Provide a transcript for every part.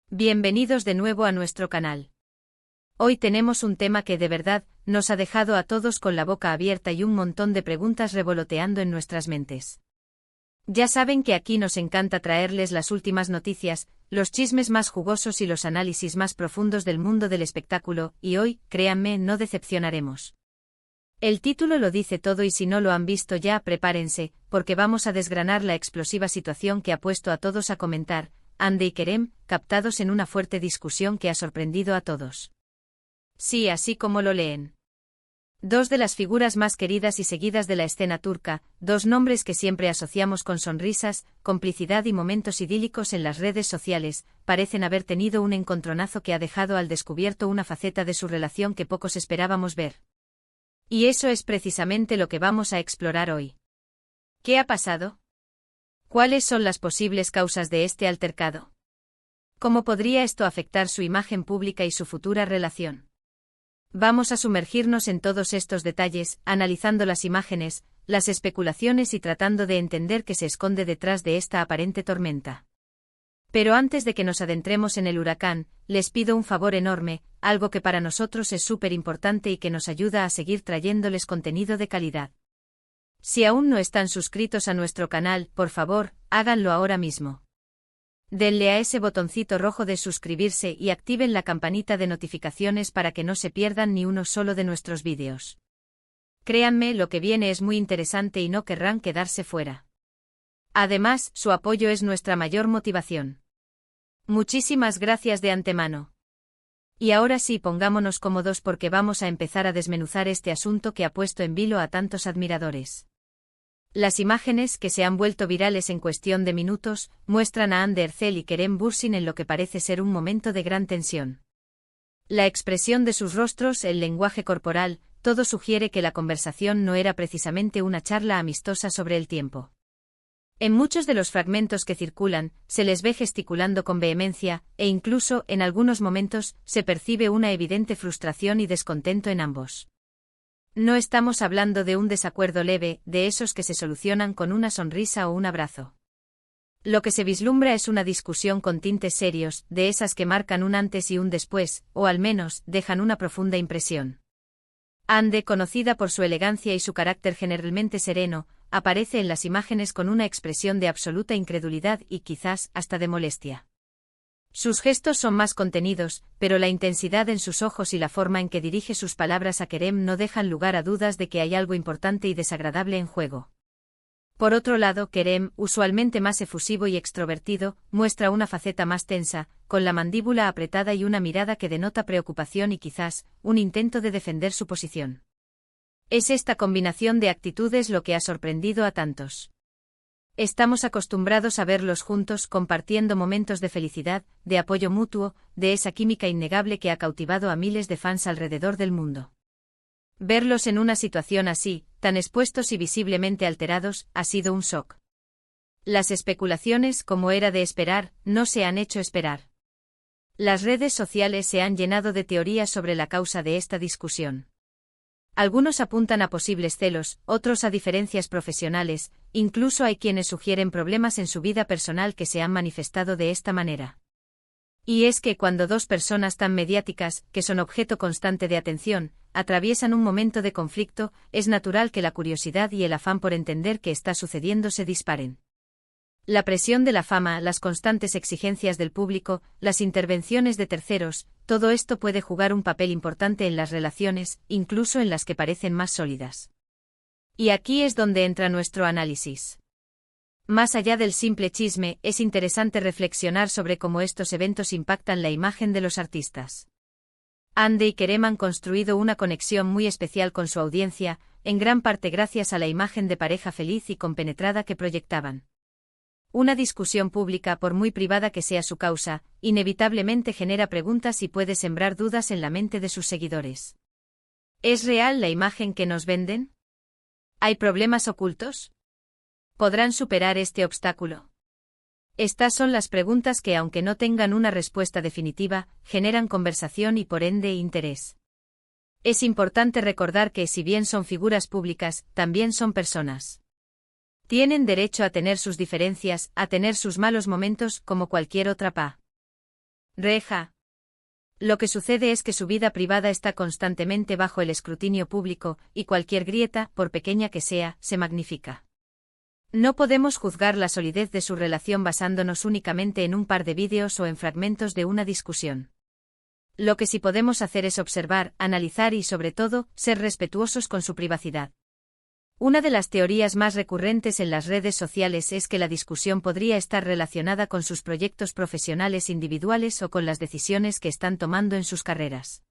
Bienvenidos de nuevo a nuestro canal. Hoy tenemos un tema que de verdad nos ha dejado a todos con la boca abierta y un montón de preguntas revoloteando en nuestras mentes. Ya saben que aquí nos encanta traerles las últimas noticias, los chismes más jugosos y los análisis más profundos del mundo del espectáculo, y hoy, créanme, no decepcionaremos. El título lo dice todo y si no lo han visto ya, prepárense, porque vamos a desgranar la explosiva situación que ha puesto a todos a comentar, Hande y Kerem, captados en una fuerte discusión que ha sorprendido a todos. Sí, así como lo leen. Dos de las figuras más queridas y seguidas de la escena turca, dos nombres que siempre asociamos con sonrisas, complicidad y momentos idílicos en las redes sociales, parecen haber tenido un encontronazo que ha dejado al descubierto una faceta de su relación que pocos esperábamos ver. Y eso es precisamente lo que vamos a explorar hoy. ¿Qué ha pasado? ¿Cuáles son las posibles causas de este altercado? ¿Cómo podría esto afectar su imagen pública y su futura relación? Vamos a sumergirnos en todos estos detalles, analizando las imágenes, las especulaciones y tratando de entender qué se esconde detrás de esta aparente tormenta. Pero antes de que nos adentremos en el huracán, les pido un favor enorme, algo que para nosotros es súper importante y que nos ayuda a seguir trayéndoles contenido de calidad. Si aún no están suscritos a nuestro canal, por favor, háganlo ahora mismo. Denle a ese botoncito rojo de suscribirse y activen la campanita de notificaciones para que no se pierdan ni uno solo de nuestros vídeos. Créanme, lo que viene es muy interesante y no querrán quedarse fuera. Además, su apoyo es nuestra mayor motivación. Muchísimas gracias de antemano. Y ahora sí, pongámonos cómodos porque vamos a empezar a desmenuzar este asunto que ha puesto en vilo a tantos admiradores. Las imágenes, que se han vuelto virales en cuestión de minutos, muestran a Hande Erçel y Kerem Bürsin en lo que parece ser un momento de gran tensión. La expresión de sus rostros, el lenguaje corporal, todo sugiere que la conversación no era precisamente una charla amistosa sobre el tiempo. En muchos de los fragmentos que circulan, se les ve gesticulando con vehemencia, e incluso, en algunos momentos, se percibe una evidente frustración y descontento en ambos. No estamos hablando de un desacuerdo leve, de esos que se solucionan con una sonrisa o un abrazo. Lo que se vislumbra es una discusión con tintes serios, de esas que marcan un antes y un después, o al menos, dejan una profunda impresión. Hande, conocida por su elegancia y su carácter generalmente sereno, aparece en las imágenes con una expresión de absoluta incredulidad y quizás hasta de molestia. Sus gestos son más contenidos, pero la intensidad en sus ojos y la forma en que dirige sus palabras a Kerem no dejan lugar a dudas de que hay algo importante y desagradable en juego. Por otro lado, Kerem, usualmente más efusivo y extrovertido, muestra una faceta más tensa, con la mandíbula apretada y una mirada que denota preocupación y quizás un intento de defender su posición. Es esta combinación de actitudes lo que ha sorprendido a tantos. Estamos acostumbrados a verlos juntos compartiendo momentos de felicidad, de apoyo mutuo, de esa química innegable que ha cautivado a miles de fans alrededor del mundo. Verlos en una situación así, tan expuestos y visiblemente alterados, ha sido un shock. Las especulaciones, como era de esperar, no se han hecho esperar. Las redes sociales se han llenado de teorías sobre la causa de esta discusión. Algunos apuntan a posibles celos, otros a diferencias profesionales, incluso hay quienes sugieren problemas en su vida personal que se han manifestado de esta manera. Y es que cuando dos personas tan mediáticas, que son objeto constante de atención, atraviesan un momento de conflicto, es natural que la curiosidad y el afán por entender qué está sucediendo se disparen. La presión de la fama, las constantes exigencias del público, las intervenciones de terceros, todo esto puede jugar un papel importante en las relaciones, incluso en las que parecen más sólidas. Y aquí es donde entra nuestro análisis. Más allá del simple chisme, es interesante reflexionar sobre cómo estos eventos impactan la imagen de los artistas. Hande y Kerem han construido una conexión muy especial con su audiencia, en gran parte gracias a la imagen de pareja feliz y compenetrada que proyectaban. Una discusión pública, por muy privada que sea su causa, inevitablemente genera preguntas y puede sembrar dudas en la mente de sus seguidores. ¿Es real la imagen que nos venden? ¿Hay problemas ocultos? ¿Podrán superar este obstáculo? Estas son las preguntas que, aunque no tengan una respuesta definitiva, generan conversación y por ende interés. Es importante recordar que, si bien son figuras públicas, también son personas. Tienen derecho a tener sus diferencias, a tener sus malos momentos, como cualquier otra Reja. Lo que sucede es que su vida privada está constantemente bajo el escrutinio público, y cualquier grieta, por pequeña que sea, se magnifica. No podemos juzgar la solidez de su relación basándonos únicamente en un par de vídeos o en fragmentos de una discusión. Lo que sí podemos hacer es observar, analizar y, sobre todo, ser respetuosos con su privacidad. Una de las teorías más recurrentes en las redes sociales es que la discusión podría estar relacionada con sus proyectos profesionales individuales o con las decisiones que están tomando en sus carreras.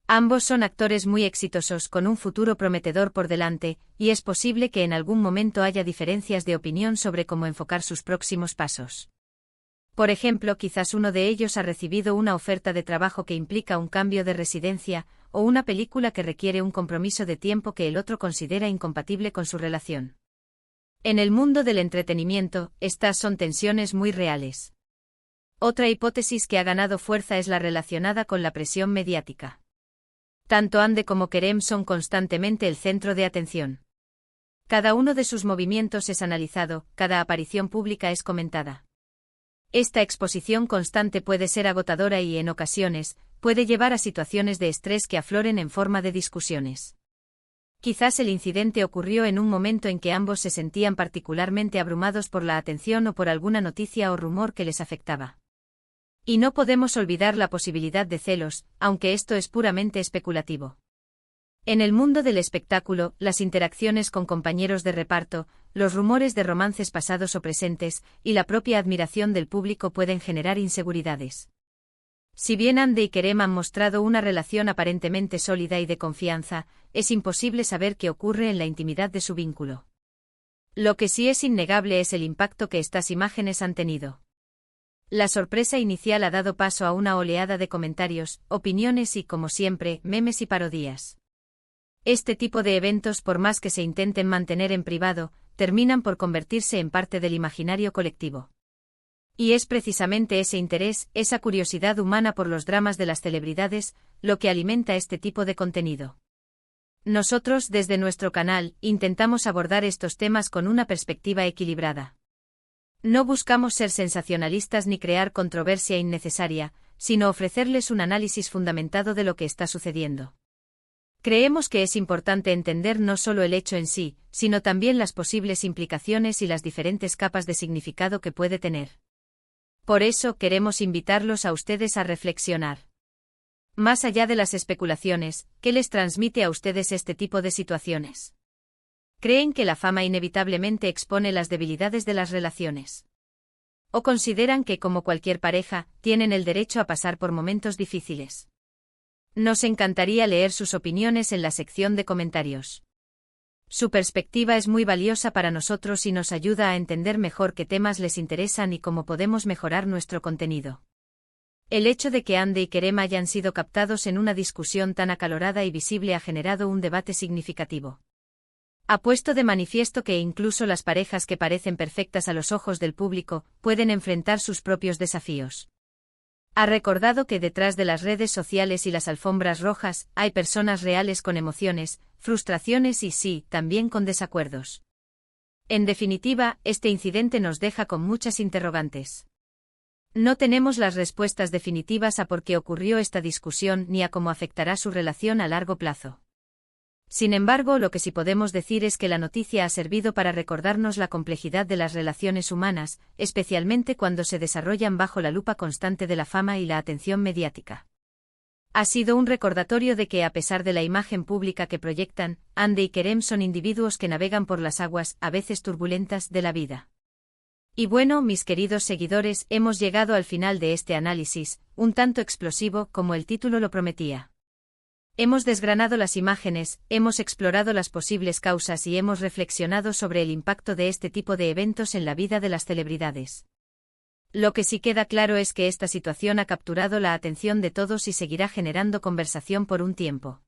Ambos son actores muy exitosos con un futuro prometedor por delante, y es posible que en algún momento haya diferencias de opinión sobre cómo enfocar sus próximos pasos. Por ejemplo, quizás uno de ellos ha recibido una oferta de trabajo que implica un cambio de residencia, o una película que requiere un compromiso de tiempo que el otro considera incompatible con su relación. En el mundo del entretenimiento, estas son tensiones muy reales. Otra hipótesis que ha ganado fuerza es la relacionada con la presión mediática. Tanto Hande como Kerem son constantemente el centro de atención. Cada uno de sus movimientos es analizado, cada aparición pública es comentada. Esta exposición constante puede ser agotadora y, en ocasiones, puede llevar a situaciones de estrés que afloren en forma de discusiones. Quizás el incidente ocurrió en un momento en que ambos se sentían particularmente abrumados por la atención o por alguna noticia o rumor que les afectaba. Y no podemos olvidar la posibilidad de celos, aunque esto es puramente especulativo. En el mundo del espectáculo, las interacciones con compañeros de reparto, los rumores de romances pasados o presentes, y la propia admiración del público pueden generar inseguridades. Si bien Hande y Kerem han mostrado una relación aparentemente sólida y de confianza, es imposible saber qué ocurre en la intimidad de su vínculo. Lo que sí es innegable es el impacto que estas imágenes han tenido. La sorpresa inicial ha dado paso a una oleada de comentarios, opiniones y, como siempre, memes y parodias. Este tipo de eventos, por más que se intenten mantener en privado, terminan por convertirse en parte del imaginario colectivo. Y es precisamente ese interés, esa curiosidad humana por los dramas de las celebridades, lo que alimenta este tipo de contenido. Nosotros, desde nuestro canal, intentamos abordar estos temas con una perspectiva equilibrada. No buscamos ser sensacionalistas ni crear controversia innecesaria, sino ofrecerles un análisis fundamentado de lo que está sucediendo. Creemos que es importante entender no solo el hecho en sí, sino también las posibles implicaciones y las diferentes capas de significado que puede tener. Por eso queremos invitarlos a ustedes a reflexionar. Más allá de las especulaciones, ¿qué les transmite a ustedes este tipo de situaciones? ¿Creen que la fama inevitablemente expone las debilidades de las relaciones? ¿O consideran que, como cualquier pareja, tienen el derecho a pasar por momentos difíciles? Nos encantaría leer sus opiniones en la sección de comentarios. Su perspectiva es muy valiosa para nosotros y nos ayuda a entender mejor qué temas les interesan y cómo podemos mejorar nuestro contenido. El hecho de que Hande y Kerem hayan sido captados en una discusión tan acalorada y visible ha generado un debate significativo. Ha puesto de manifiesto que incluso las parejas que parecen perfectas a los ojos del público pueden enfrentar sus propios desafíos. Ha recordado que detrás de las redes sociales y las alfombras rojas hay personas reales con emociones, frustraciones y sí, también con desacuerdos. En definitiva, este incidente nos deja con muchas interrogantes. No tenemos las respuestas definitivas a por qué ocurrió esta discusión ni a cómo afectará su relación a largo plazo. Sin embargo, lo que sí podemos decir es que la noticia ha servido para recordarnos la complejidad de las relaciones humanas, especialmente cuando se desarrollan bajo la lupa constante de la fama y la atención mediática. Ha sido un recordatorio de que, a pesar de la imagen pública que proyectan, Hande y Kerem son individuos que navegan por las aguas, a veces turbulentas, de la vida. Y bueno, mis queridos seguidores, hemos llegado al final de este análisis, un tanto explosivo como el título lo prometía. Hemos desgranado las imágenes, hemos explorado las posibles causas y hemos reflexionado sobre el impacto de este tipo de eventos en la vida de las celebridades. Lo que sí queda claro es que esta situación ha capturado la atención de todos y seguirá generando conversación por un tiempo.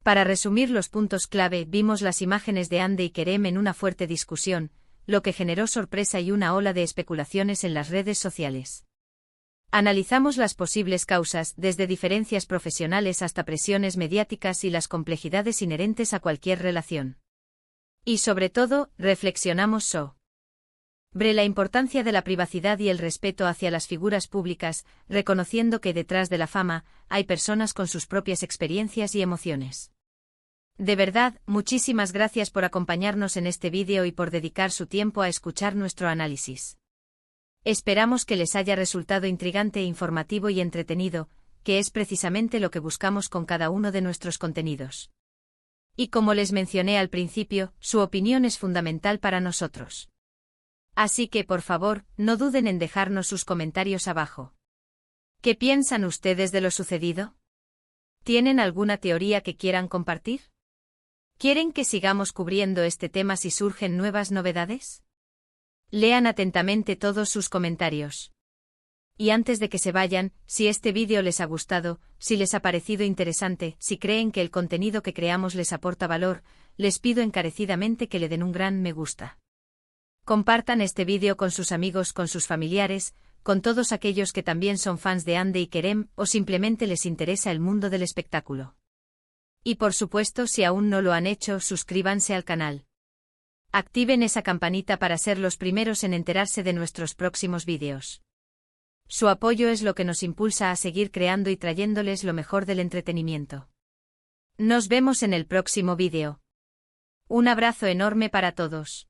Para resumir los puntos clave, vimos las imágenes de Hande y Kerem en una fuerte discusión, lo que generó sorpresa y una ola de especulaciones en las redes sociales. Analizamos las posibles causas, desde diferencias profesionales hasta presiones mediáticas y las complejidades inherentes a cualquier relación. Y sobre todo, reflexionamos La importancia de la privacidad y el respeto hacia las figuras públicas, reconociendo que detrás de la fama, hay personas con sus propias experiencias y emociones. De verdad, muchísimas gracias por acompañarnos en este vídeo y por dedicar su tiempo a escuchar nuestro análisis. Esperamos que les haya resultado intrigante, informativo y entretenido, que es precisamente lo que buscamos con cada uno de nuestros contenidos. Y como les mencioné al principio, su opinión es fundamental para nosotros. Así que por favor, no duden en dejarnos sus comentarios abajo. ¿Qué piensan ustedes de lo sucedido? ¿Tienen alguna teoría que quieran compartir? ¿Quieren que sigamos cubriendo este tema si surgen nuevas novedades? Lean atentamente todos sus comentarios. Y antes de que se vayan, si este vídeo les ha gustado, si les ha parecido interesante, si creen que el contenido que creamos les aporta valor, les pido encarecidamente que le den un gran me gusta. Compartan este vídeo con sus amigos, con sus familiares, con todos aquellos que también son fans de Ande y Kerem o simplemente les interesa el mundo del espectáculo. Y por supuesto, si aún no lo han hecho, suscríbanse al canal. Activen esa campanita para ser los primeros en enterarse de nuestros próximos vídeos. Su apoyo es lo que nos impulsa a seguir creando y trayéndoles lo mejor del entretenimiento. Nos vemos en el próximo vídeo. Un abrazo enorme para todos.